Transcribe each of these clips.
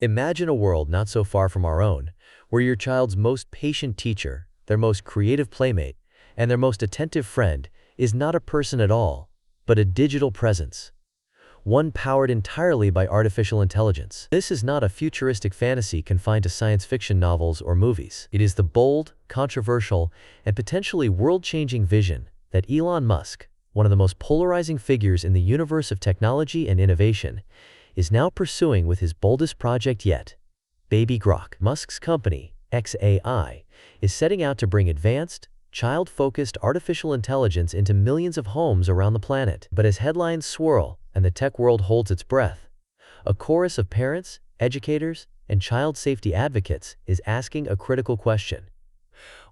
Imagine a world not so far from our own, where your child's most patient teacher, their most creative playmate, and their most attentive friend is not a person at all, but a digital presence. One powered entirely by artificial intelligence. This is not a futuristic fantasy confined to science fiction novels or movies. It is the bold, controversial, and potentially world-changing vision that Elon Musk, one of the most polarizing figures in the universe of technology and innovation, is now pursuing with his boldest project yet, Baby Grok. Musk's company, xAI, is setting out to bring advanced, child-focused artificial intelligence into millions of homes around the planet. But as headlines swirl and the tech world holds its breath, a chorus of parents, educators, and child safety advocates is asking a critical question.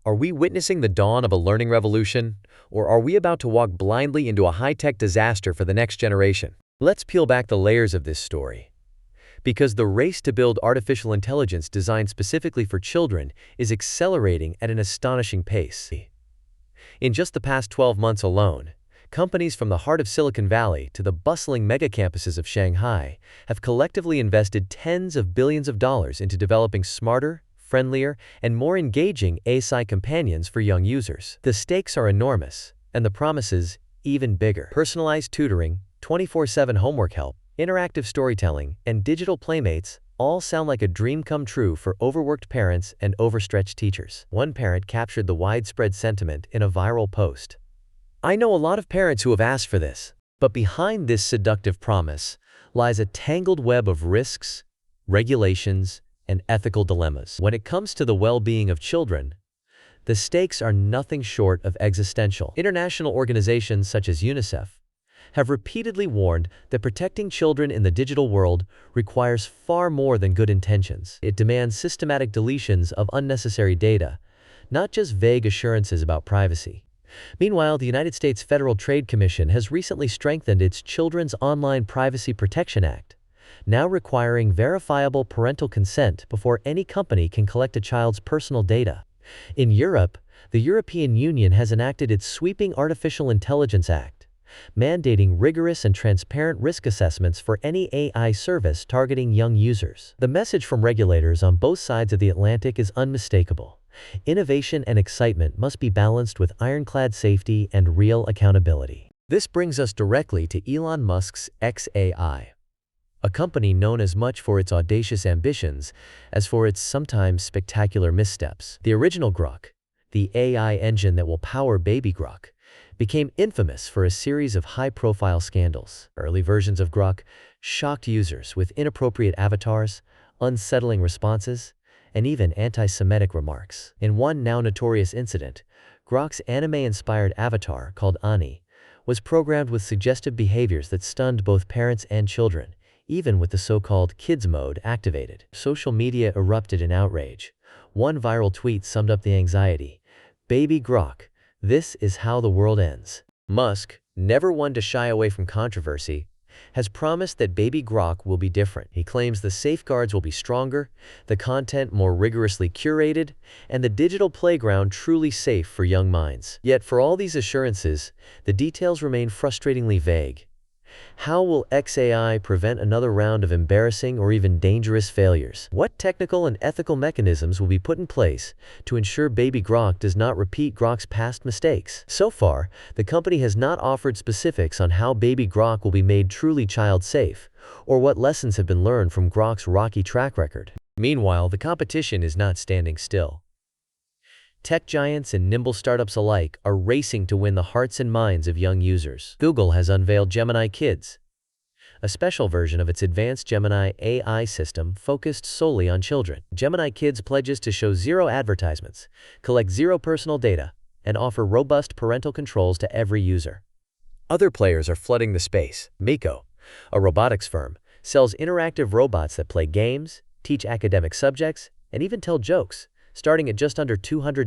Are we witnessing the dawn of a learning revolution, or are we about to walk blindly into a high-tech disaster for the next generation? Let's peel back the layers of this story. Because the race to build artificial intelligence designed specifically for children is accelerating at an astonishing pace. In just the past 12 months alone, companies from the heart of Silicon Valley to the bustling mega-campuses of Shanghai have collectively invested tens of billions of dollars into developing smarter, friendlier, and more engaging AI companions for young users. The stakes are enormous, and the promises even bigger. Personalized tutoring, 24/7 homework help, interactive storytelling, and digital playmates all sound like a dream come true for overworked parents and overstretched teachers. One parent captured the widespread sentiment in a viral post. "I know a lot of parents who have asked for this, but behind this seductive promise lies a tangled web of risks, regulations, and ethical dilemmas. When it comes to the well-being of children, the stakes are nothing short of existential." International organizations such as UNICEF have repeatedly warned that protecting children in the digital world requires far more than good intentions. It demands systematic deletions of unnecessary data, not just vague assurances about privacy. Meanwhile, the United States Federal Trade Commission has recently strengthened its Children's Online Privacy Protection Act, now requiring verifiable parental consent before any company can collect a child's personal data. In Europe, the European Union has enacted its sweeping Artificial Intelligence Act, mandating rigorous and transparent risk assessments for any AI service targeting young users. The message from regulators on both sides of the Atlantic is unmistakable. Innovation and excitement must be balanced with ironclad safety and real accountability. This brings us directly to Elon Musk's xAI, a company known as much for its audacious ambitions as for its sometimes spectacular missteps. The original Grok, the AI engine that will power Baby Grok, became infamous for a series of high-profile scandals. Early versions of Grok shocked users with inappropriate avatars, unsettling responses, and even anti-Semitic remarks. In one now-notorious incident, Grok's anime-inspired avatar, called Ani, was programmed with suggestive behaviors that stunned both parents and children, even with the so-called kids mode activated. Social media erupted in outrage. One viral tweet summed up the anxiety: "Baby Grok, this is how the world ends." Musk, never one to shy away from controversy, has promised that Baby Grok will be different. He claims the safeguards will be stronger, the content more rigorously curated, and the digital playground truly safe for young minds. Yet for all these assurances, the details remain frustratingly vague. How will xAI prevent another round of embarrassing or even dangerous failures? What technical and ethical mechanisms will be put in place to ensure Baby Grok does not repeat Grok's past mistakes? So far, the company has not offered specifics on how Baby Grok will be made truly child-safe, or what lessons have been learned from Grok's rocky track record. Meanwhile, the competition is not standing still. Tech giants and nimble startups alike are racing to win the hearts and minds of young users. Google has unveiled Gemini Kids, a special version of its advanced Gemini AI system focused solely on children. Gemini Kids pledges to show zero advertisements, collect zero personal data, and offer robust parental controls to every user. Other players are flooding the space. Miko, a robotics firm, sells interactive robots that play games, teach academic subjects, and even tell jokes, starting at just under $200.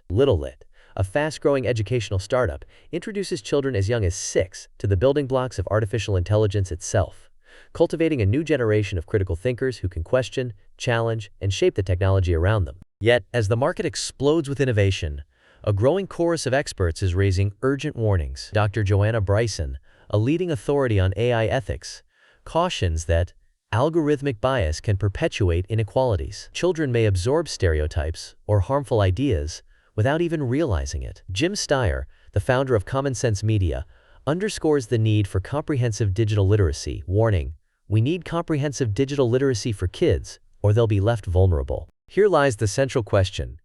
LittleLit, a fast-growing educational startup, introduces children as young as 6 to the building blocks of artificial intelligence itself, cultivating a new generation of critical thinkers who can question, challenge, and shape the technology around them. Yet, as the market explodes with innovation, a growing chorus of experts is raising urgent warnings. Dr. Joanna Bryson, a leading authority on AI ethics, cautions that Algorithmic bias can perpetuate inequalities. Children may absorb stereotypes or harmful ideas without even realizing it. Jim Steyer, the founder of Common Sense Media, underscores the need for comprehensive digital literacy, warning, "We need comprehensive digital literacy for kids, or they'll be left vulnerable." Here lies the central question.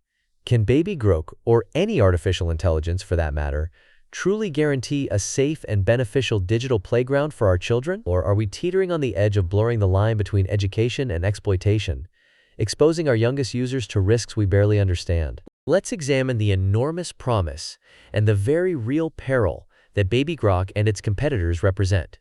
Can Baby Grok, or any artificial intelligence for that matter, truly guarantee a safe and beneficial digital playground for our children? Or are we teetering on the edge of blurring the line between education and exploitation, exposing our youngest users to risks we barely understand? Let's examine the enormous promise and the very real peril that Baby Grok and its competitors represent.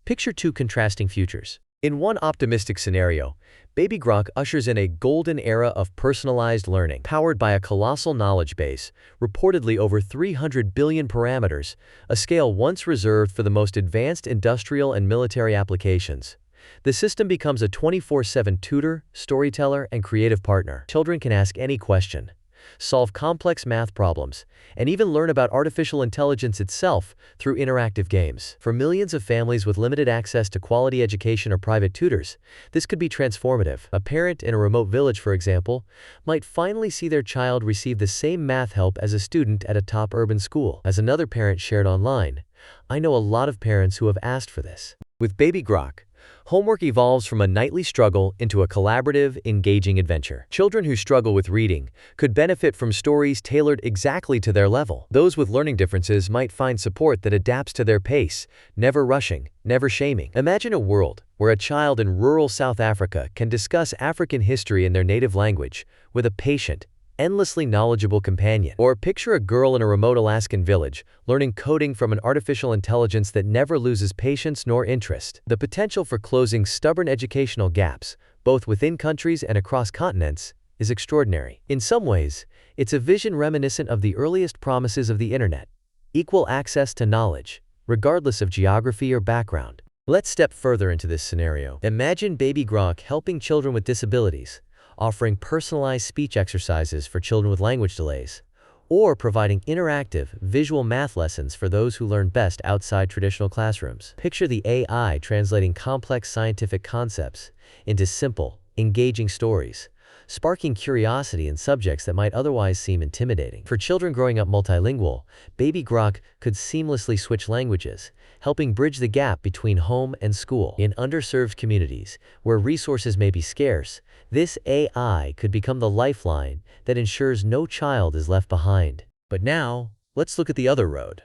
Picture two contrasting futures. In one optimistic scenario, Baby Grok ushers in a golden era of personalized learning, powered by a colossal knowledge base, reportedly over 300 billion parameters, a scale once reserved for the most advanced industrial and military applications. The system becomes a 24/7 tutor, storyteller, and creative partner. Children can ask any question, solve complex math problems, and even learn about artificial intelligence itself through interactive games. For millions of families with limited access to quality education or private tutors, this could be transformative. A parent in a remote village, for example, might finally see their child receive the same math help as a student at a top urban school. As another parent shared online, "I know a lot of parents who have asked for this." With Baby Grok, homework evolves from a nightly struggle into a collaborative, engaging adventure. Children who struggle with reading could benefit from stories tailored exactly to their level. Those with learning differences might find support that adapts to their pace, never rushing, never shaming. Imagine a world where a child in rural South Africa can discuss African history in their native language with a patient, endlessly knowledgeable companion. Or picture a girl in a remote Alaskan village, learning coding from an artificial intelligence that never loses patience nor interest. The potential for closing stubborn educational gaps, both within countries and across continents, is extraordinary. In some ways, it's a vision reminiscent of the earliest promises of the internet: equal access to knowledge, regardless of geography or background. Let's step further into this scenario. Imagine Baby Grok helping children with disabilities, offering personalized speech exercises for children with language delays, or providing interactive, visual math lessons for those who learn best outside traditional classrooms. Picture the AI translating complex scientific concepts into simple, engaging stories, sparking curiosity in subjects that might otherwise seem intimidating. For children growing up multilingual, Baby Grok could seamlessly switch languages, helping bridge the gap between home and school. In underserved communities, where resources may be scarce, this AI could become the lifeline that ensures no child is left behind. But now, let's look at the other road,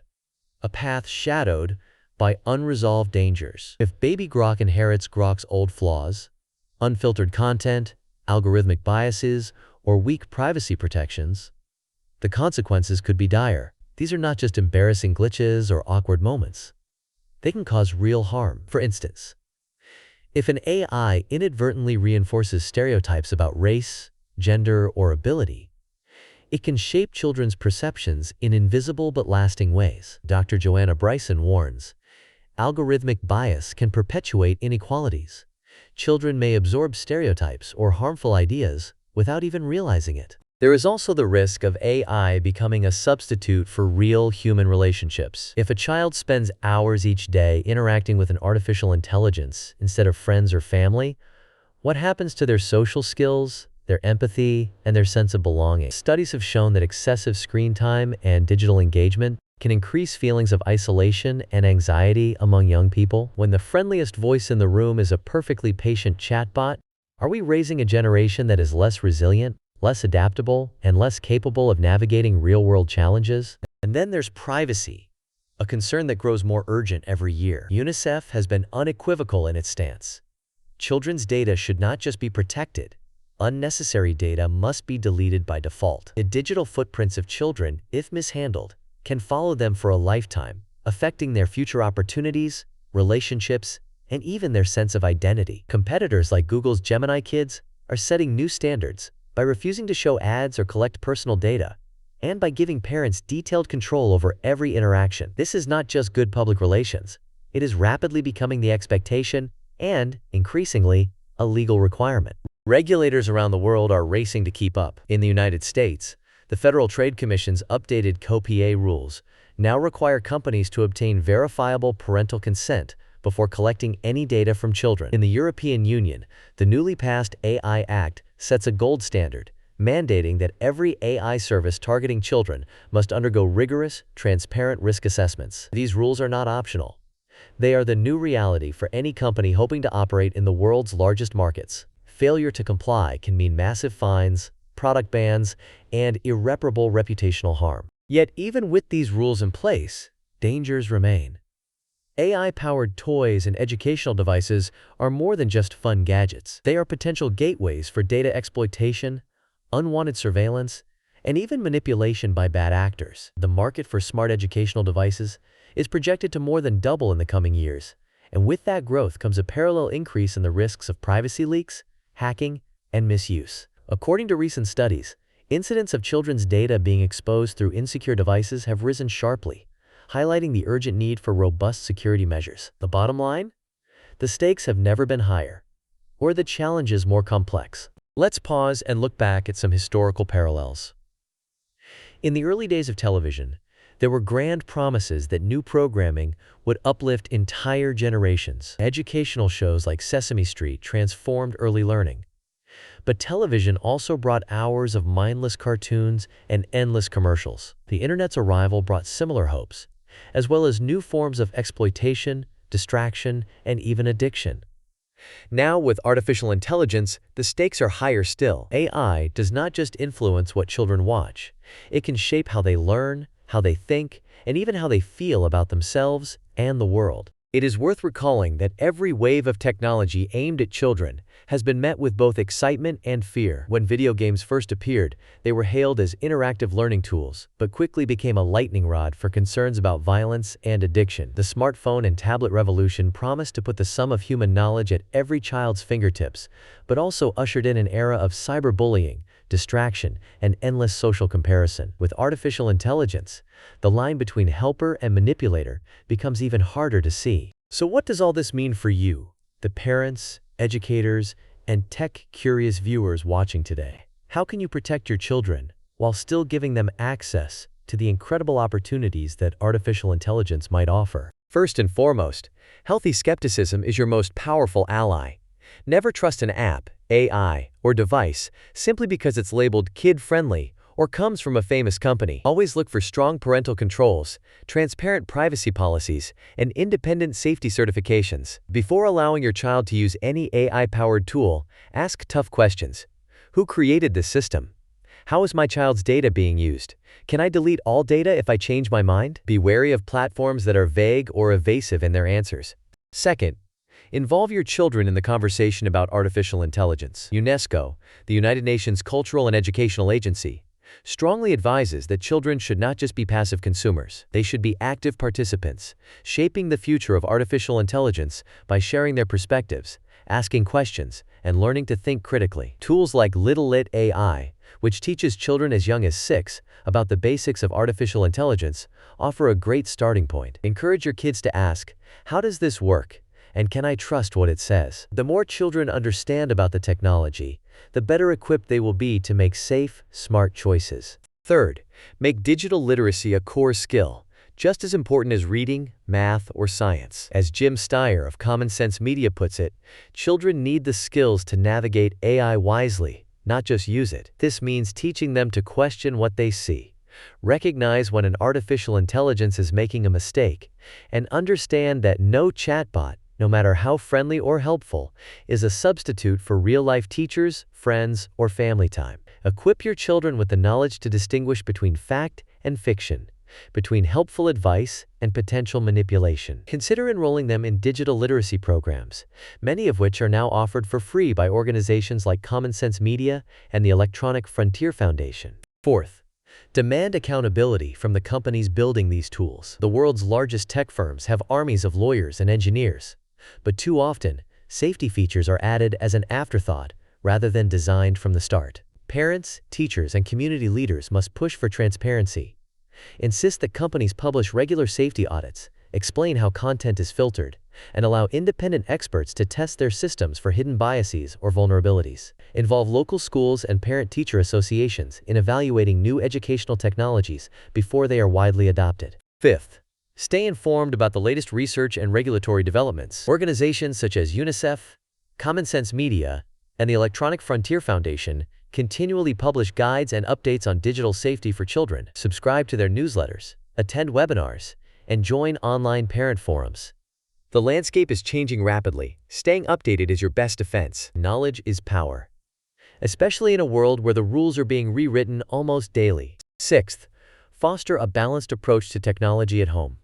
a path shadowed by unresolved dangers. If Baby Grok inherits Grok's old flaws, unfiltered content, algorithmic biases, or weak privacy protections, the consequences could be dire. These are not just embarrassing glitches or awkward moments. They can cause real harm. For instance, if an AI inadvertently reinforces stereotypes about race, gender, or ability, it can shape children's perceptions in invisible but lasting ways. Dr. Joanna Bryson warns, algorithmic bias can perpetuate inequalities. Children may absorb stereotypes or harmful ideas without even realizing it. There is also the risk of AI becoming a substitute for real human relationships. If a child spends hours each day interacting with an artificial intelligence instead of friends or family, what happens to their social skills, their empathy, and their sense of belonging? Studies have shown that excessive screen time and digital engagement can increase feelings of isolation and anxiety among young people. When the friendliest voice in the room is a perfectly patient chatbot, are we raising a generation that is less resilient, less adaptable, and less capable of navigating real-world challenges? And then there's privacy, a concern that grows more urgent every year. UNICEF has been unequivocal in its stance. Children's data should not just be protected. Unnecessary data must be deleted by default. The digital footprints of children, if mishandled, can follow them for a lifetime, affecting their future opportunities, relationships, and even their sense of identity. Competitors like Google's Gemini Kids are setting new standards by refusing to show ads or collect personal data, and by giving parents detailed control over every interaction. This is not just good public relations. It is rapidly becoming the expectation and, increasingly, a legal requirement. Regulators around the world are racing to keep up. In the United States, the Federal Trade Commission's updated COPPA rules now require companies to obtain verifiable parental consent before collecting any data from children. In the European Union, the newly passed AI Act sets a gold standard, mandating that every AI service targeting children must undergo rigorous, transparent risk assessments. These rules are not optional. They are the new reality for any company hoping to operate in the world's largest markets. Failure to comply can mean massive fines, product bans, and irreparable reputational harm. Yet even with these rules in place, dangers remain. AI-powered toys and educational devices are more than just fun gadgets. They are potential gateways for data exploitation, unwanted surveillance, and even manipulation by bad actors. The market for smart educational devices is projected to more than double in the coming years, and with that growth comes a parallel increase in the risks of privacy leaks, hacking, and misuse. According to recent studies, incidents of children's data being exposed through insecure devices have risen sharply, highlighting the urgent need for robust security measures. The bottom line? The stakes have never been higher, or the challenges more complex. Let's pause and look back at some historical parallels. In the early days of television, there were grand promises that new programming would uplift entire generations. Educational shows like Sesame Street transformed early learning. But television also brought hours of mindless cartoons and endless commercials. The internet's arrival brought similar hopes, as well as new forms of exploitation, distraction, and even addiction. Now, with artificial intelligence, the stakes are higher still. AI does not just influence what children watch. It can shape how they learn, how they think, and even how they feel about themselves and the world. It is worth recalling that every wave of technology aimed at children has been met with both excitement and fear. When video games first appeared, they were hailed as interactive learning tools, but quickly became a lightning rod for concerns about violence and addiction. The smartphone and tablet revolution promised to put the sum of human knowledge at every child's fingertips, but also ushered in an era of cyberbullying, distraction, and endless social comparison. With artificial intelligence, the line between helper and manipulator becomes even harder to see. So what does all this mean for you, the parents, educators, and tech-curious viewers watching today? How can you protect your children while still giving them access to the incredible opportunities that artificial intelligence might offer? First and foremost, healthy skepticism is your most powerful ally. Never trust an app, AI, or device simply because it's labeled kid-friendly or comes from a famous company. Always look for strong parental controls, transparent privacy policies, and independent safety certifications. Before allowing your child to use any AI-powered tool, ask tough questions. Who created this system? How is my child's data being used? Can I delete all data if I change my mind? Be wary of platforms that are vague or evasive in their answers. Second, involve your children in the conversation about artificial intelligence. UNESCO, the United Nations Cultural and Educational Agency, strongly advises that children should not just be passive consumers. They should be active participants, shaping the future of artificial intelligence by sharing their perspectives, asking questions, and learning to think critically. Tools like Little Lit AI, which teaches children as young as 6 about the basics of artificial intelligence, offer a great starting point. Encourage your kids to ask, "How does this work? And can I trust what it says?" The more children understand about the technology, the better equipped they will be to make safe, smart choices. Third, make digital literacy a core skill, just as important as reading, math, or science. As Jim Steyer of Common Sense Media puts it, children need the skills to navigate AI wisely, not just use it. This means teaching them to question what they see, recognize when an artificial intelligence is making a mistake, and understand that no chatbot, no matter how friendly or helpful, is a substitute for real-life teachers, friends, or family time. Equip your children with the knowledge to distinguish between fact and fiction, between helpful advice and potential manipulation. Consider enrolling them in digital literacy programs, many of which are now offered for free by organizations like Common Sense Media and the Electronic Frontier Foundation. Fourth, demand accountability from the companies building these tools. The world's largest tech firms have armies of lawyers and engineers, but too often, safety features are added as an afterthought rather than designed from the start. Parents, teachers, and community leaders must push for transparency. Insist that companies publish regular safety audits, explain how content is filtered, and allow independent experts to test their systems for hidden biases or vulnerabilities. Involve local schools and parent-teacher associations in evaluating new educational technologies before they are widely adopted. Fifth, Stay informed about the latest research and regulatory developments. Organizations such as UNICEF, Common Sense Media, and the Electronic Frontier Foundation continually publish guides and updates on digital safety for children. Subscribe to their newsletters, attend webinars, and join online parent forums. The landscape is changing rapidly. Staying updated is your best defense. Knowledge is power, especially in a world where the rules are being rewritten almost daily. Sixth, foster a balanced approach to technology at home.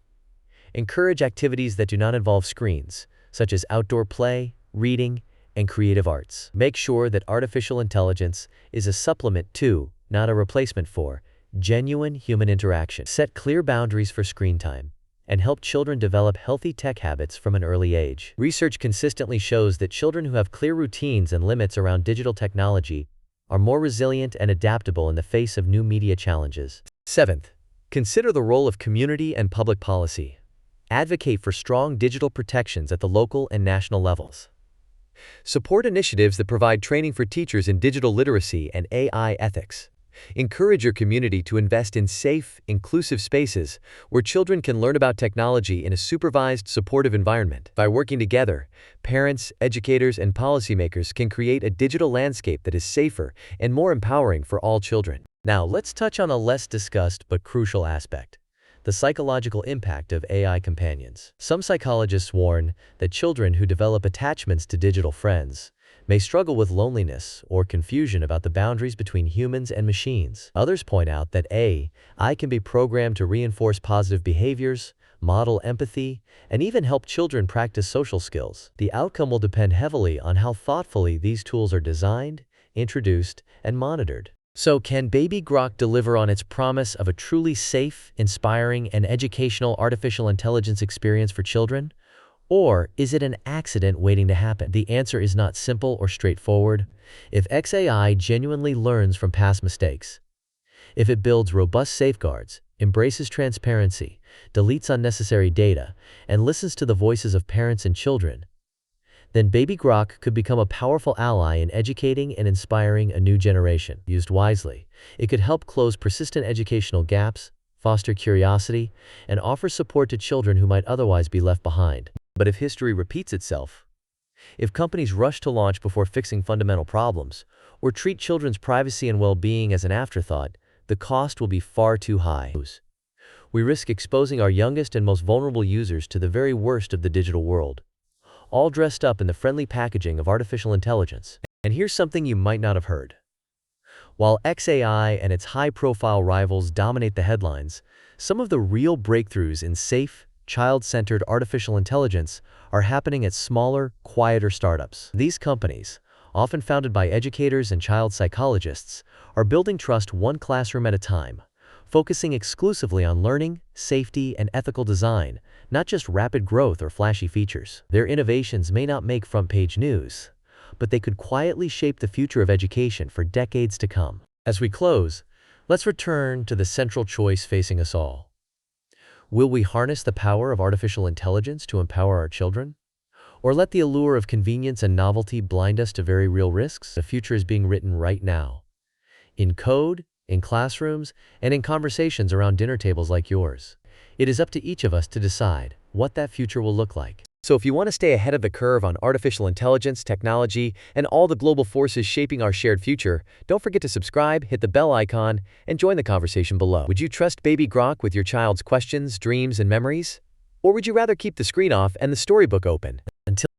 Encourage activities that do not involve screens, such as outdoor play, reading, and creative arts. Make sure that artificial intelligence is a supplement to, not a replacement for, genuine human interaction. Set clear boundaries for screen time and help children develop healthy tech habits from an early age. Research consistently shows that children who have clear routines and limits around digital technology are more resilient and adaptable in the face of new media challenges. Seventh, consider the role of community and public policy. Advocate for strong digital protections at the local and national levels. Support initiatives that provide training for teachers in digital literacy and AI ethics. Encourage your community to invest in safe, inclusive spaces where children can learn about technology in a supervised, supportive environment. By working together, parents, educators, and policymakers can create a digital landscape that is safer and more empowering for all children. Now, let's touch on a less discussed but crucial aspect: the psychological impact of AI companions. Some psychologists warn that children who develop attachments to digital friends may struggle with loneliness or confusion about the boundaries between humans and machines. Others point out that AI can be programmed to reinforce positive behaviors, model empathy, and even help children practice social skills. The outcome will depend heavily on how thoughtfully these tools are designed, introduced, and monitored. So, can Baby Grok deliver on its promise of a truly safe, inspiring, and educational artificial intelligence experience for children? Or is it an accident waiting to happen? The answer is not simple or straightforward. If XAI genuinely learns from past mistakes, if it builds robust safeguards, embraces transparency, deletes unnecessary data, and listens to the voices of parents and children, then Baby Grok could become a powerful ally in educating and inspiring a new generation. Used wisely, it could help close persistent educational gaps, foster curiosity, and offer support to children who might otherwise be left behind. But if history repeats itself, if companies rush to launch before fixing fundamental problems, or treat children's privacy and well-being as an afterthought, the cost will be far too high. We risk exposing our youngest and most vulnerable users to the very worst of the digital world, all dressed up in the friendly packaging of artificial intelligence. And here's something you might not have heard. While XAI and its high-profile rivals dominate the headlines, some of the real breakthroughs in safe, child-centered artificial intelligence are happening at smaller, quieter startups. These companies, often founded by educators and child psychologists, are building trust one classroom at a time, focusing exclusively on learning, safety, and ethical design, not just rapid growth or flashy features. Their innovations may not make front-page news, but they could quietly shape the future of education for decades to come. As we close, let's return to the central choice facing us all. Will we harness the power of artificial intelligence to empower our children? Or let the allure of convenience and novelty blind us to very real risks? The future is being written right now, in code, in classrooms, and in conversations around dinner tables like yours. It is up to each of us to decide what that future will look like. So if you want to stay ahead of the curve on artificial intelligence, technology, and all the global forces shaping our shared future, don't forget to subscribe, hit the bell icon, and join the conversation below. Would you trust Baby Grok with your child's questions, dreams, and memories? Or would you rather keep the screen off and the storybook open?